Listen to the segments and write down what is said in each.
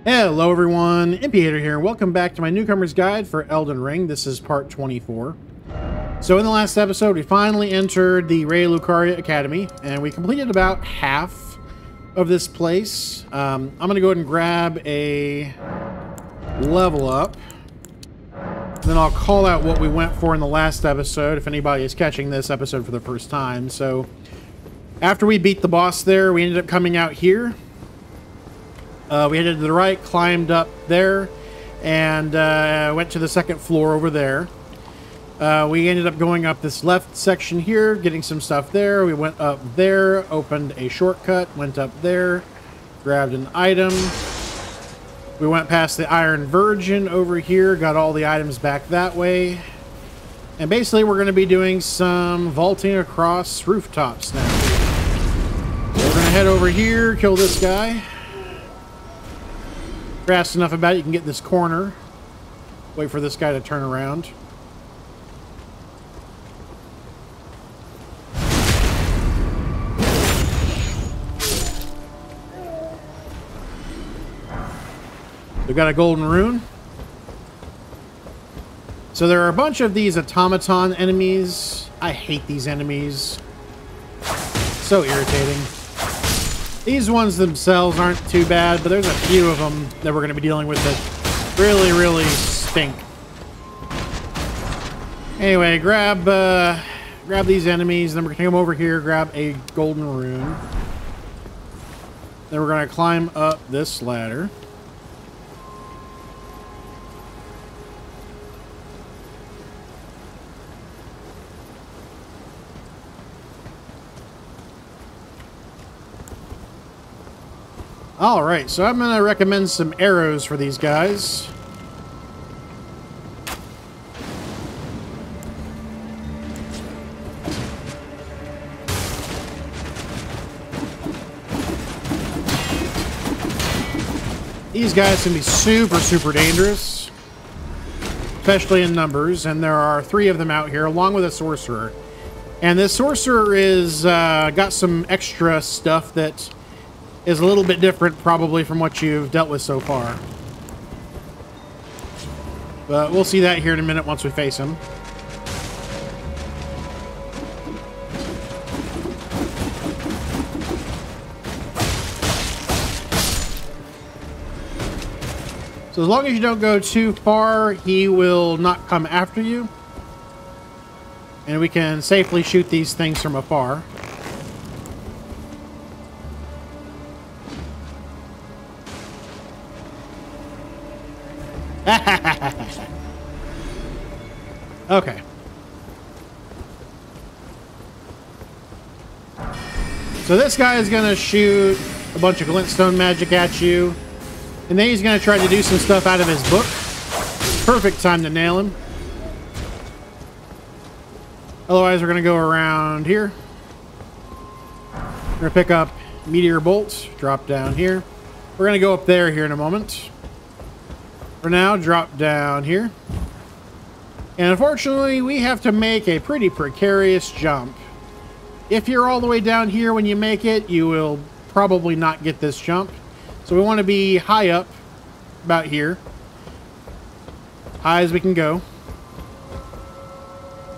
Hello everyone, Impiator here. Welcome back to my newcomer's guide for Elden Ring. This is part 24. So in the last episode, we finally entered the Rey Lucaria Academy, and we completed about half of this place. I'm going to go ahead and grab a level up. Then I'll call out what we went for in the last episode, if anybody is catching this episode for the first time. So after we beat the boss there, we ended up coming out here. We headed to the right, climbed up there, and went to the second floor over there. We ended up going up this left section here, getting some stuff there. We went up there, opened a shortcut, went up there, grabbed an item. We went past the Iron Virgin over here, got all the items back that way. And basically we're going to be doing some vaulting across rooftops now. So we're going to head over here, kill this guy. Fast enough about it, you can get this corner. Wait for this guy to turn around. We've got a golden rune. So there are a bunch of these automaton enemies. I hate these enemies. So irritating. These ones themselves aren't too bad, but there's a few of them that we're going to be dealing with that really, really stink. Anyway, grab these enemies, then we're going to come over here, grab a golden rune. Then we're going to climb up this ladder. Alright, so I'm going to recommend some arrows for these guys. These guys can be super, super dangerous, especially in numbers, and there are 3 of them out here, along with a sorcerer. And this sorcerer is got some extra stuff that is a little bit different probably from what you've dealt with so far. But we'll see that here in a minute once we face him. So as long as you don't go too far, he will not come after you. And we can safely shoot these things from afar. Okay. So this guy is going to shoot a bunch of glintstone magic at you. And then he's going to try to do some stuff out of his book. Perfect time to nail him. Otherwise, we're going to go around here. We're going to pick up Meteor Bolt. Drop down here. We're going to go up there here in a moment. For now, drop down here. And unfortunately, we have to make a pretty precarious jump. If you're all the way down here when you make it, you will probably not get this jump. So we want to be high up, about here. High as we can go.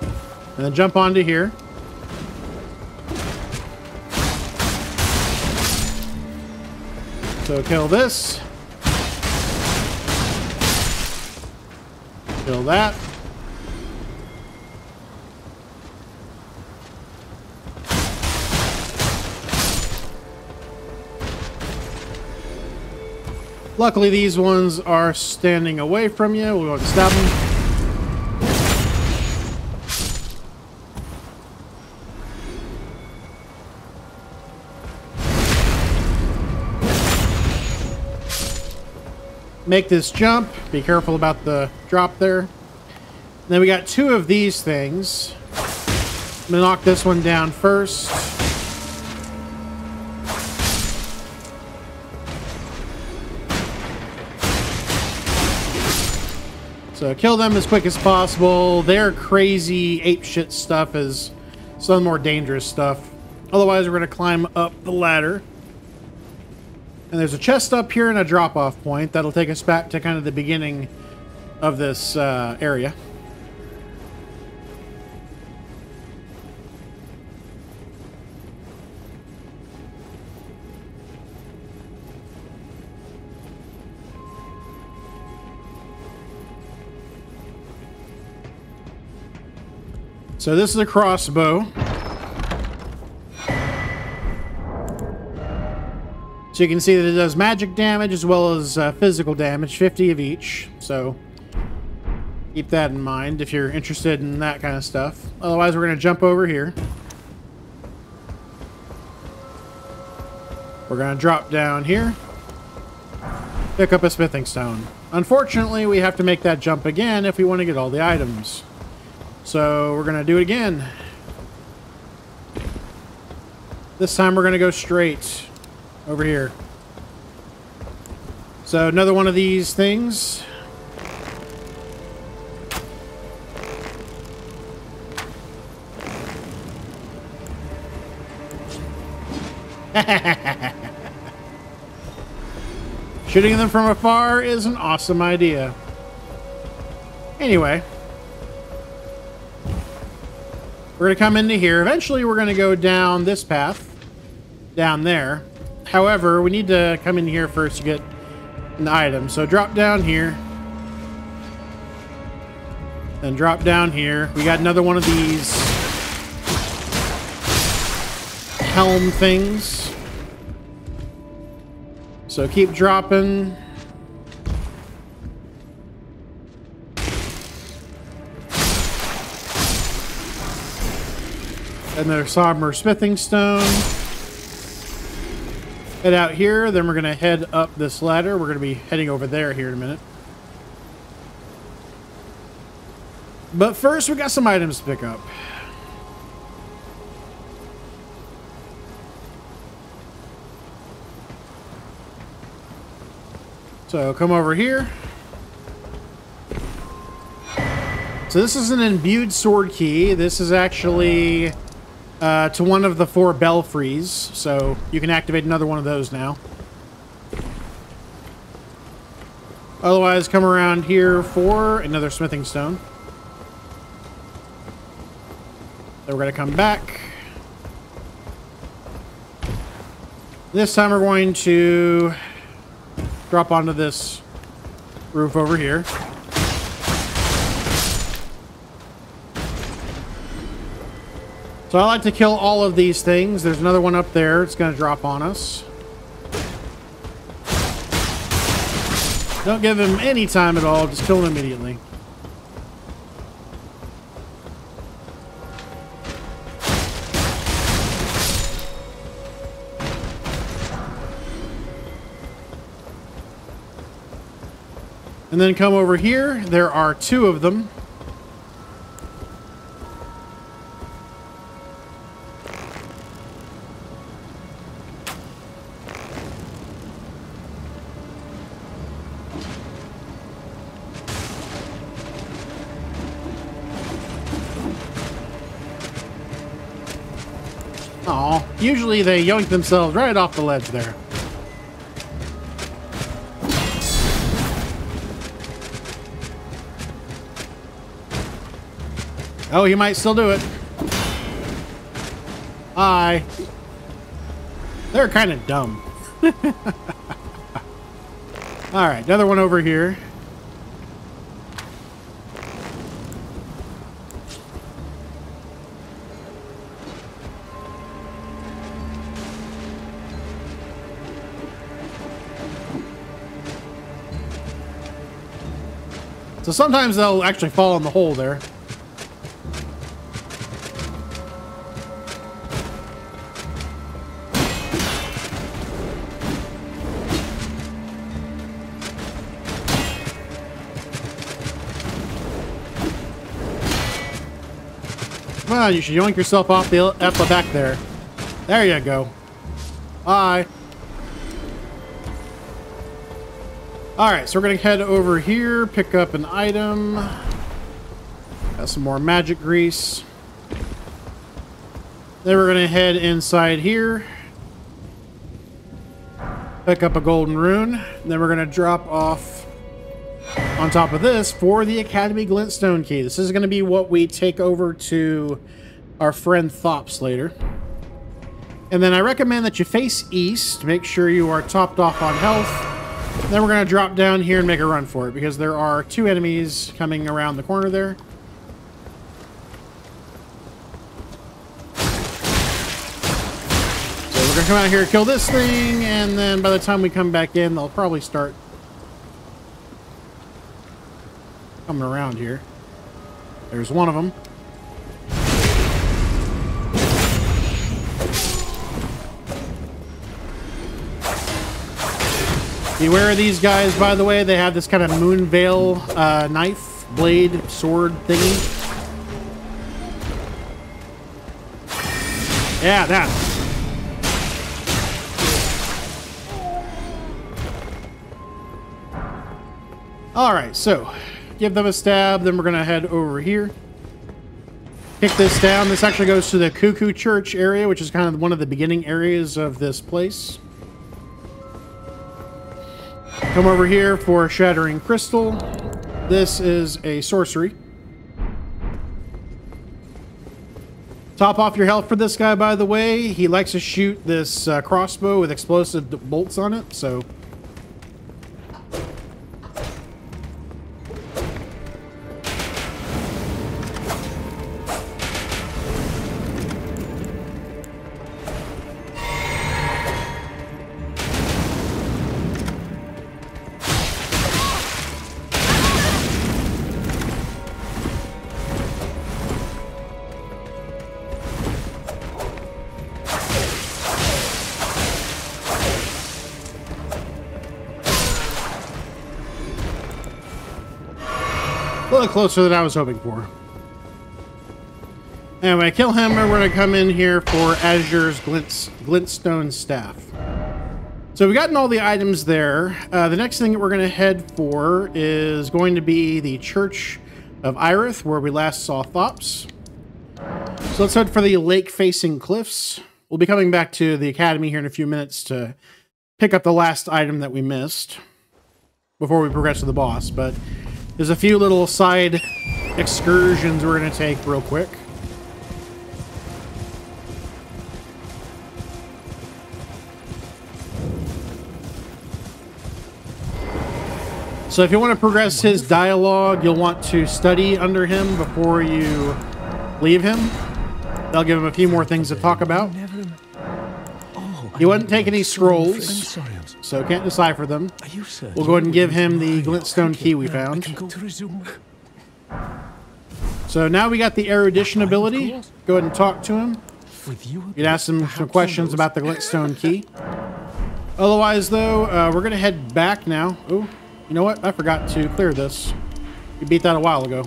And then jump onto here. So kill this. Kill that. Luckily, these ones are standing away from you. We'll go and stab them. Make this jump. Be careful about the drop there. Then we got 2 of these things. I'm going to knock this one down first. So kill them as quick as possible. Their crazy apeshit stuff is some more dangerous stuff. Otherwise, we're going to climb up the ladder. And there's a chest up here and a drop-off point that'll take us back to kind of the beginning of this area. So this is a crossbow. So you can see that it does magic damage as well as physical damage, 50 of each. So keep that in mind if you're interested in that kind of stuff. Otherwise, we're going to jump over here. We're going to drop down here. Pick up a smithing stone. Unfortunately, we have to make that jump again if we want to get all the items. So we're going to do it again. This time we're going to go straight over here. So another one of these things. Shooting them from afar is an awesome idea. Anyway. We're going to come into here. Eventually we're going to go down this path. Down there. However, we need to come in here first to get an item. So drop down here. Then drop down here. We got another one of these helm things. So keep dropping. Another somber smithing stone. Head out here, then we're going to head up this ladder. We're going to be heading over there here in a minute. But first, we got some items to pick up. So come over here. So this is an imbued sword key. This is actually to one of the 4 belfries. So you can activate another one of those now. Otherwise, come around here for another smithing stone. Then we're going to come back. This time we're going to drop onto this roof over here. So I like to kill all of these things. There's another one up there. It's going to drop on us. Don't give him any time at all. Just kill him immediately. And then come over here. There are 2 of them. Aw, usually they yoink themselves right off the ledge there. Oh, he might still do it. Hi. They're kind of dumb. Alright, another one over here. So sometimes they'll actually fall in the hole there. Well, you should yoink yourself off the back there. There you go. Bye. Alright, so we're going to head over here, pick up an item. Got some more magic grease. Then we're going to head inside here. Pick up a golden rune. Then we're going to drop off on top of this for the Academy Glintstone key. This is going to be what we take over to our friend Thops later. And then I recommend that you face east. Make sure you are topped off on health. Then we're going to drop down here and make a run for it, because there are 2 enemies coming around the corner there. So we're going to come out here, kill this thing, and then by the time we come back in, they'll probably start coming around here. There's one of them. Beware of these guys, by the way. They have this kind of moon veil knife, blade, sword thingy. Yeah, that. Alright, so give them a stab, then we're going to head over here. Kick this down. This actually goes to the Cuckoo Church area, which is kind of one of the beginning areas of this place. Come over here for Shattering Crystal. This is a sorcery. Top off your health for this guy, by the way. He likes to shoot this crossbow with explosive bolts on it, so... a little closer than I was hoping for. Anyway, kill him, and we're going to come in here for Azure's Glintstone Staff. So we've gotten all the items there. The next thing that we're going to head for is going to be the Church of Irith, where we last saw Thops. So let's head for the lake-facing cliffs. We'll be coming back to the Academy here in a few minutes to pick up the last item that we missed before we progress to the boss, but there's a few little side excursions we're going to take real quick. So if you want to progress his dialogue, you'll want to study under him before you leave him. That'll give him a few more things to talk about. He wouldn't take any scrolls, so can't decipher them. We'll go ahead and give him the glintstone key we found. So now we got the erudition ability. Go ahead and talk to him. You can ask him some questions about the glintstone key. Otherwise, though, we're going to head back now. Oh, you know what? I forgot to clear this. We beat that a while ago.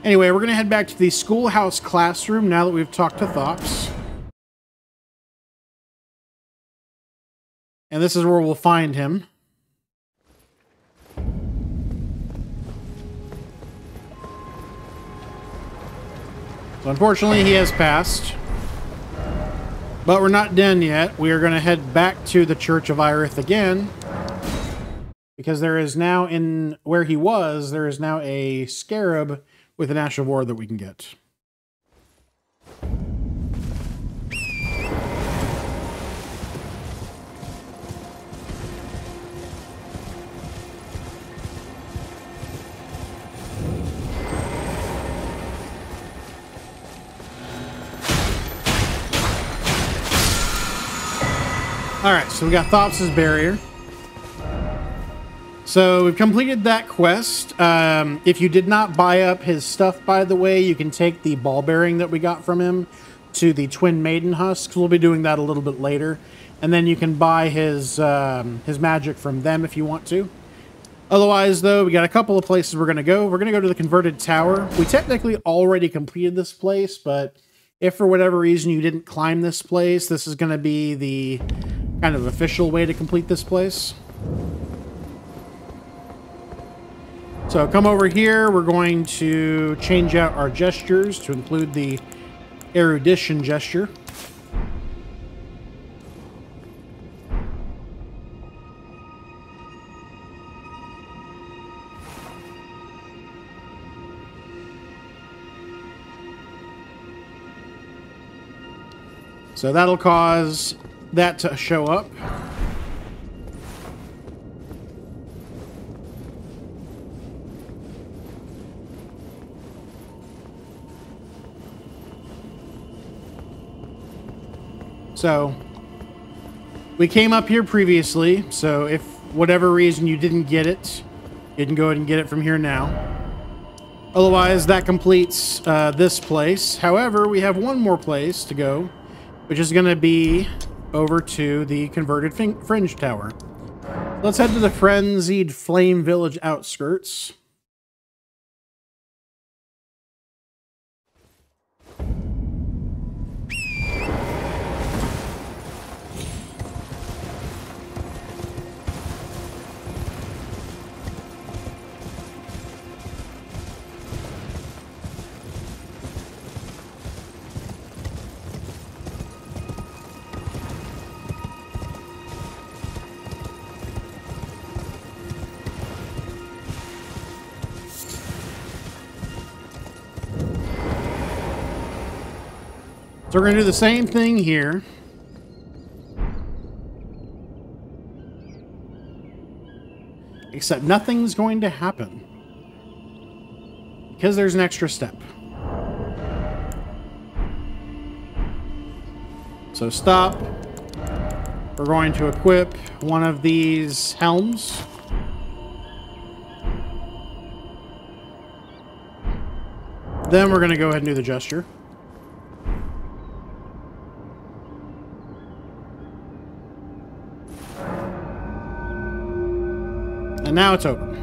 Anyway, we're going to head back to the schoolhouse classroom now that we've talked to Thops. And this is where we'll find him. So unfortunately, he has passed. But we're not done yet. We are going to head back to the Church of Irith again. Because there is now, in where he was, there is now a scarab with an Ash of War that we can get. Alright, so we got Thops' barrier. So we've completed that quest. If you did not buy up his stuff, by the way, you can take the ball bearing that we got from him to the Twin Maiden Husks. We'll be doing that a little bit later. And then you can buy his magic from them if you want to. Otherwise, though, we got a couple of places we're going to go. We're going to go to the Converted Tower. We technically already completed this place, but if for whatever reason you didn't climb this place, this is going to be the kind of official way to complete this place. So come over here. We're going to change out our gestures to include the erudition gesture. So that'll cause that to show up. So we came up here previously, so if whatever reason you didn't get it, you can go ahead and get it from here now. Otherwise, that completes this place. However, we have one more place to go, which is going to be over to the converted Fringe Tower. Let's head to the Frenzied Flame Village outskirts. So we're going to do the same thing here. Except nothing's going to happen. Because there's an extra step. So stop. We're going to equip one of these helms. Then we're going to go ahead and do the gesture. And now it's open.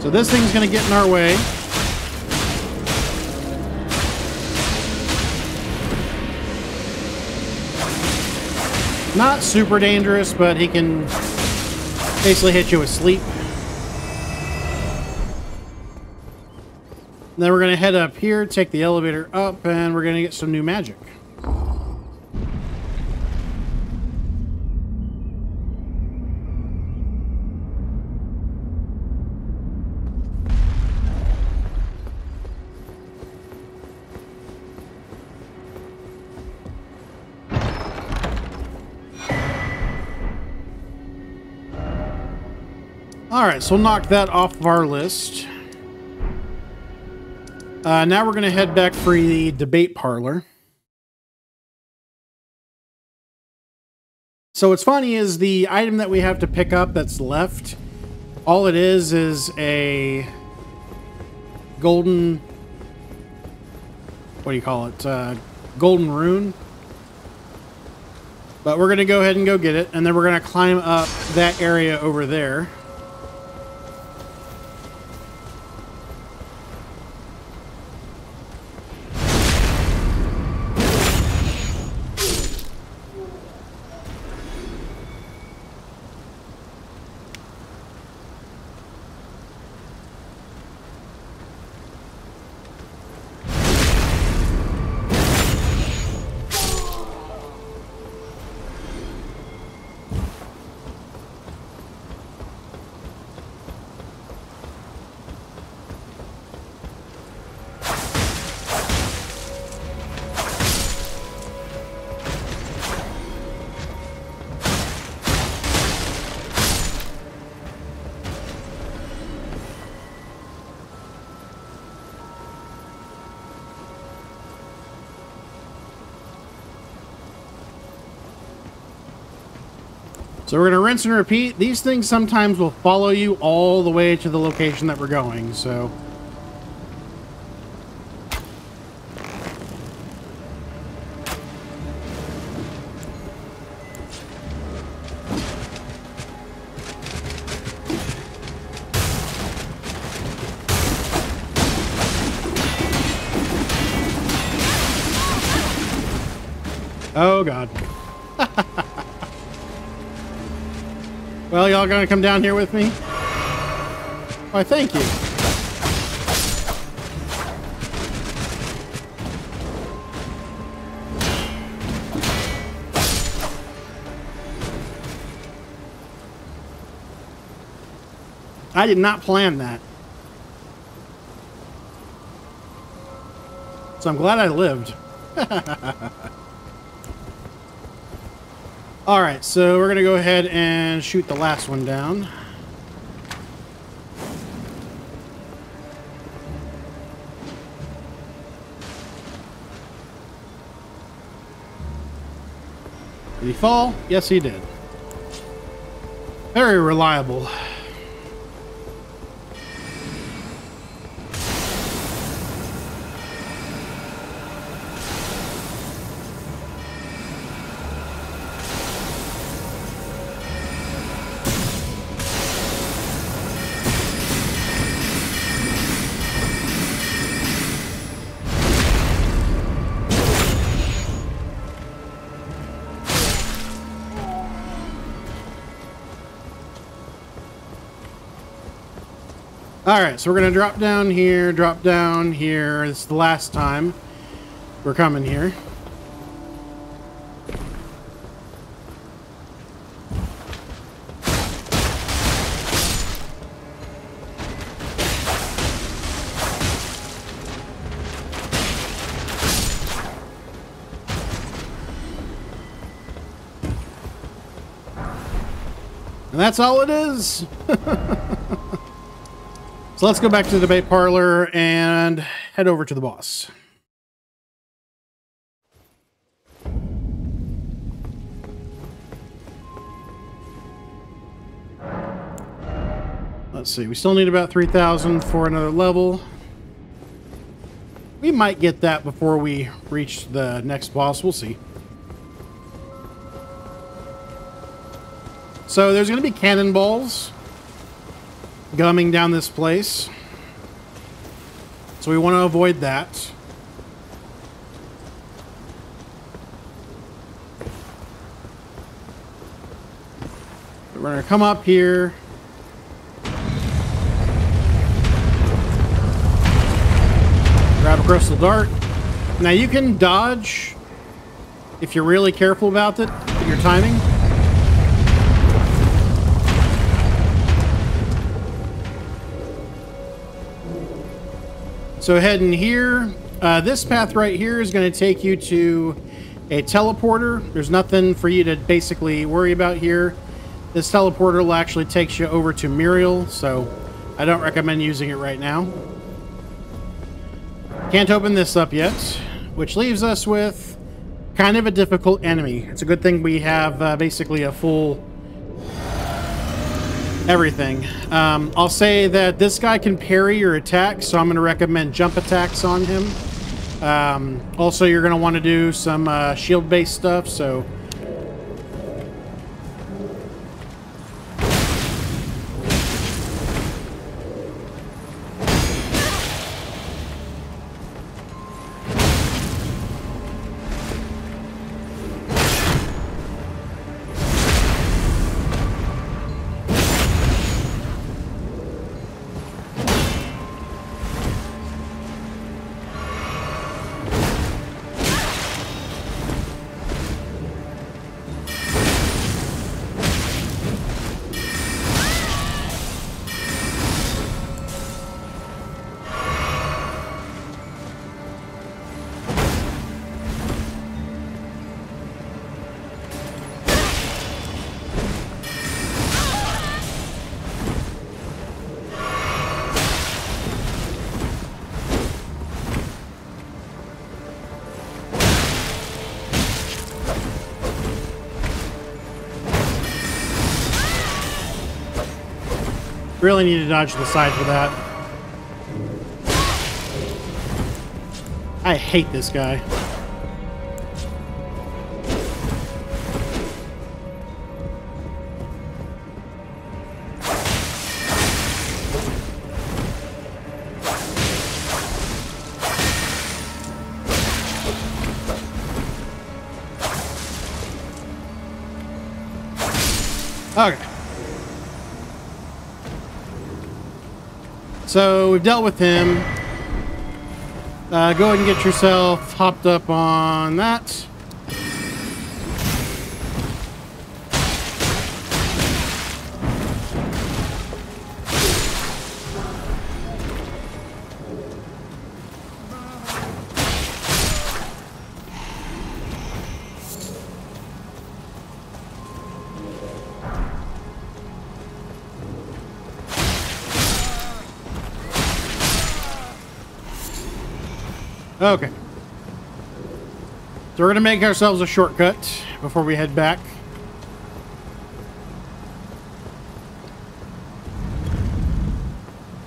So this thing's going to get in our way. Not super dangerous, but he can basically hit you with sleep. Then we're going to head up here, take the elevator up, and we're going to get some new magic. Alright, so we'll knock that off of our list. Now we're going to head back for the debate parlor. So what's funny is the item that we have to pick up that's left, all it is a golden, what do you call it, golden rune. But we're going to go ahead and go get it, and then we're going to climb up that area over there. So we're going to rinse and repeat. These things sometimes will follow you all the way to the location that we're going, so... Oh, God. Well, y'all gonna come down here with me? Why, thank you. I did not plan that. So I'm glad I lived. Alright, so we're going to go ahead and shoot the last one down. Did he fall? Yes, he did. Very reliable. Alright, so we're going to drop down here. This is the last time we're coming here. And that's all it is. So let's go back to the debate parlor and head over to the boss. Let's see, we still need about 3,000 for another level. We might get that before we reach the next boss, we'll see. So there's going to be cannonballs gumming down this place, so we want to avoid that. We're going to come up here, grab a crystal dart. Now you can dodge if you're really careful about it, with your timing. So heading here, this path right here is going to take you to a teleporter. There's nothing for you to basically worry about here. This teleporter will actually takes you over to Muriel, so I don't recommend using it right now. Can't open this up yet, which leaves us with kind of a difficult enemy. It's a good thing we have basically a full everything. I'll say that this guy can parry your attacks, so I'm going to recommend jump attacks on him. Also, you're going to want to do some shield-based stuff, so... Really need to dodge to the side for that. I hate this guy. Okay. So we've dealt with him. Go ahead and get yourself hopped up on that. Okay. So we're going to make ourselves a shortcut before we head back.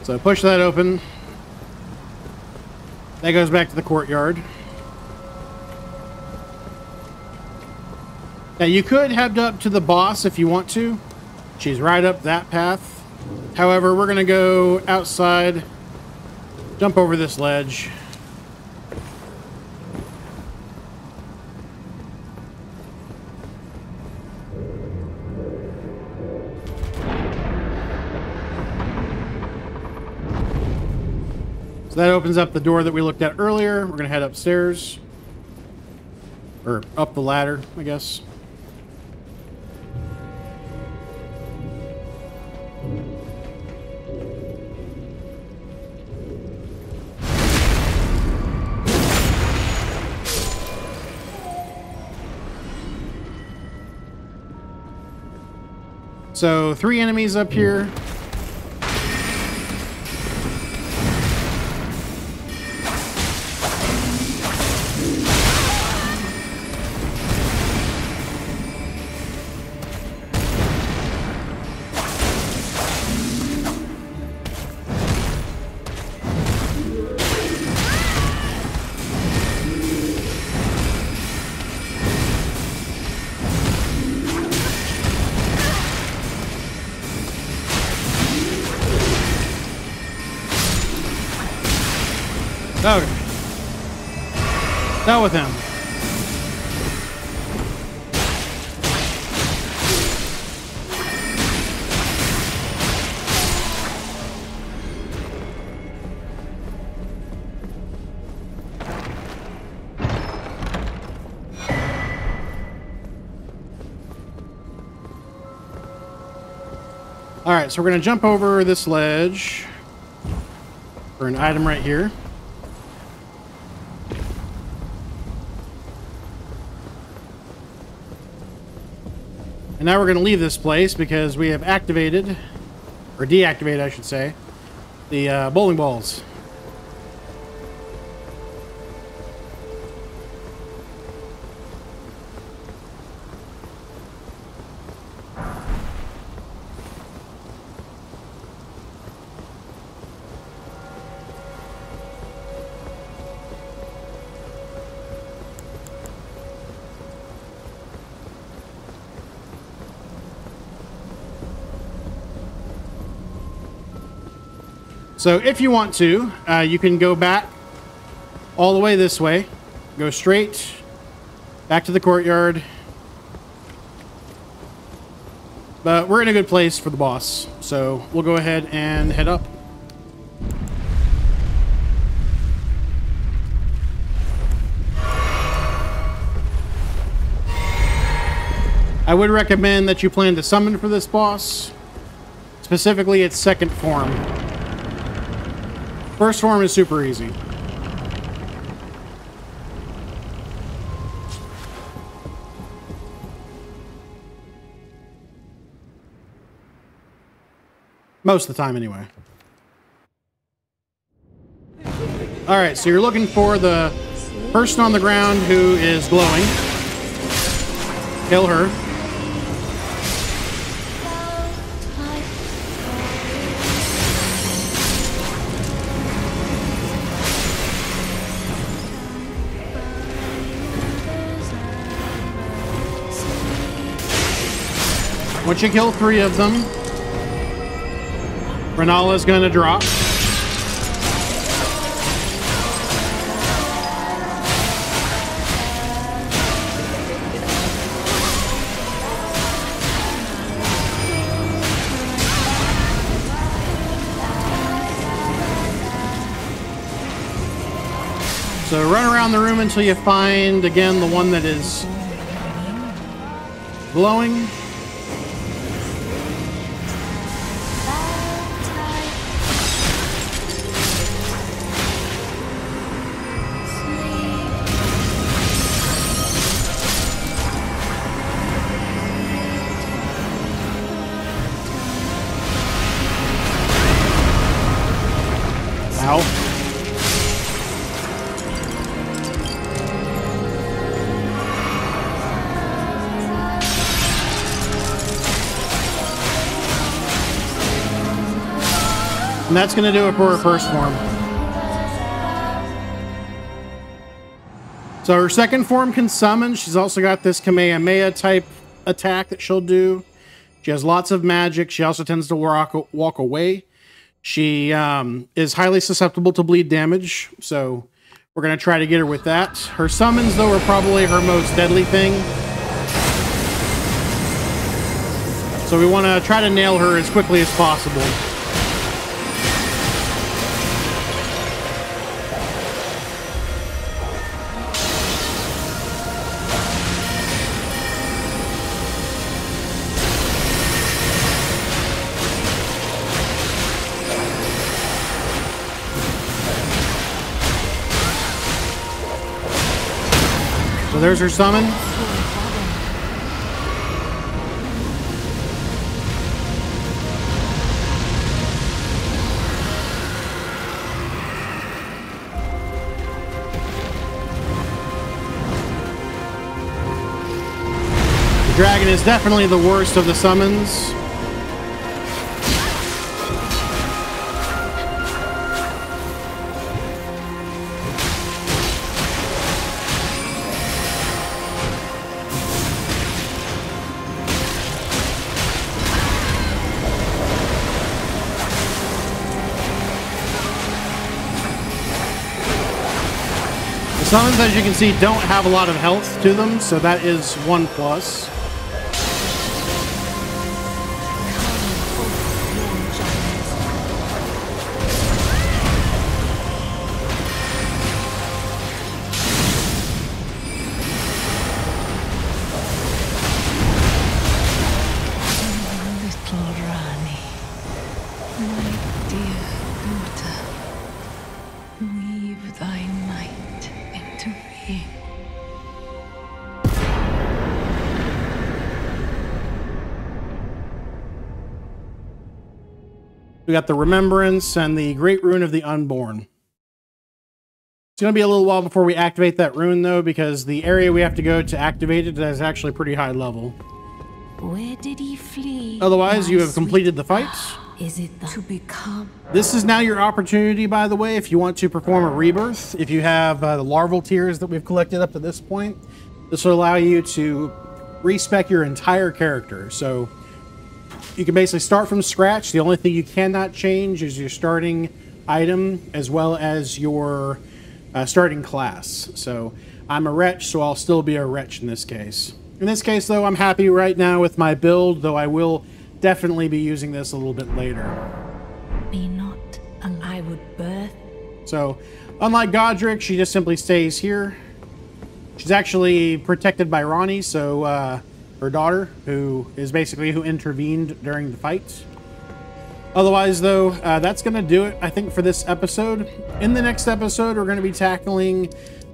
So push that open. That goes back to the courtyard. Now you could head up to the boss if you want to. She's right up that path. However, we're going to go outside, jump over this ledge. So that opens up the door that we looked at earlier. We're going to head upstairs. Or up the ladder, I guess. So 3 enemies up here. Okay. Dealt with him. All right, so we're going to jump over this ledge for an item right here. And now we're going to leave this place because we have activated, or deactivated, I should say, the bowling balls. So if you want to, you can go back all the way this way, go straight back to the courtyard. But we're in a good place for the boss, so we'll go ahead and head up. I would recommend that you plan to summon for this boss, specifically its second form. First form is super easy. Most of the time, anyway. Alright, so you're looking for the person on the ground who is glowing. Kill her. Once you kill 3 of them, Rennala is going to drop. So run around the room until you find, again, the one that is glowing. Ow. And that's going to do it for her first form. So her second form can summon. She's also got this Kamehameha type attack that she'll do. She has lots of magic. She also tends to walk away. She is highly susceptible to bleed damage, so we're going to try to get her with that. Her summons, though, are probably her most deadly thing. So we want to try to nail her as quickly as possible. So there's her summon. The dragon is definitely the worst of the summons. Summons, as you can see, don't have a lot of health to them, so that is 1 plus. Little Rani, my dear daughter, weave thy might into being. We got the Remembrance and the Great Rune of the Unborn. It's going to be a little while before we activate that rune, though, because the area we have to go to activate it is actually pretty high level. Where did he flee? Otherwise, you have completed the fight. Is it to become? This is now your opportunity, by the way, if you want to perform a rebirth. If you have the larval tears that we've collected up to this point, this will allow you to respec your entire character. So you can basically start from scratch. The only thing you cannot change is your starting item as well as your starting class. So I'm a wretch, so I'll still be a wretch in this case. In this case, though, I'm happy right now with my build, though I will definitely be using this a little bit later. Me not, and I would birth. So, unlike Godric, she just simply stays here. She's actually protected by Ronnie, so her daughter, who intervened during the fight. Otherwise, though, that's going to do it, I think, for this episode. In the next episode, we're going to be tackling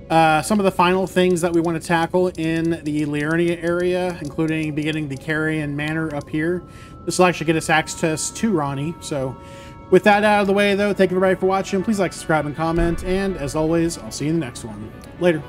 some of the final things that we want to tackle in the Liurnia area, including beginning the Carrion Manor up here. This will actually get us access to Ronnie. So, with that out of the way, though, thank you everybody for watching. Please like, subscribe, and comment. And, as always, I'll see you in the next one. Later.